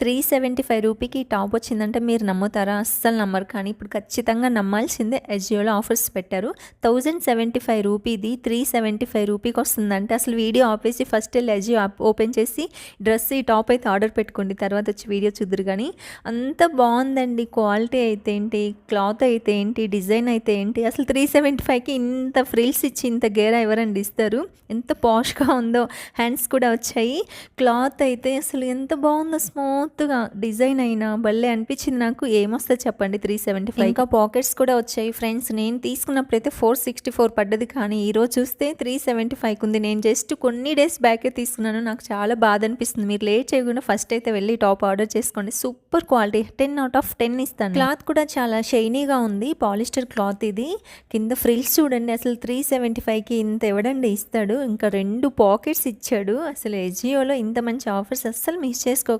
375 రూపీకి top వచ్చిందంటే మీరు నమ్ముతారా? అస్సలు నమ్మరు. కానీ ఇప్పుడు ఖచ్చితంగా నమ్మాల్సిందే. అజియోలో ఆఫర్స్ పెట్టారు. 1075 రూపీది 375 రూపీకి వస్తుందంటే అసలు వీడియో ఆపేసి ఫస్ట్ వెళ్ళి అజియో యాప్ ఓపెన్ చేసి ఈ టాప్ అయితే ఆర్డర్ పెట్టుకోండి. తర్వాత వచ్చి వీడియో చూద్దురు కానీ అంత బాగుందండి. క్వాలిటీ అయితే ఏంటి, క్లాత్ అయితే ఏంటి, డిజైన్ అయితే ఏంటి, అసలు 375కి ఇంత ఫ్రిల్స్ ఇచ్చి ఇంత గేరా ఎవరండి ఇస్తారు? ఎంత పాష్గా ఉందో. హ్యాండ్స్ కూడా వచ్చాయి. క్లాత్ అయితే అసలు ఎంత బాగుందో, స్మూత్గా డిజైన్ అయినా భలే అనిపించింది నాకు. ఏమొస్తుంది చెప్పండి 375. ఇంకా పాకెట్స్ కూడా వచ్చాయి ఫ్రెండ్స్. నేను తీసుకున్నప్పుడైతే 464 పడ్డది, కానీ ఈరోజు చూస్తే 375 ఉంది. నేను జస్ట్ కొన్ని డేస్ బ్యాకే తీసుకున్నాను. నాకు చాలా బాధ అనిపిస్తుంది. మీరు లేట్ చేయకుండా ఫస్ట్ అయితే వెళ్ళి టాప్ ఆర్డర్ చేసుకోండి. సూపర్ క్వాలిటీ, 10/10 ఇస్తాను. క్లాత్ కూడా చాలా షైనీగా ఉంది. పాలిస్టర్ క్లాత్ ఇది. కింద ఫ్రిల్స్ చూడండి. అసలు 375కి ఇంత ఎవడండి ఇస్తాడు? ఇంకా 2 పాకెట్స్ ఇచ్చాడు. అసలు అజియోలో ఇంత మంచి ఆఫర్స్ అస్సలు మిస్ చేసుకోకండి.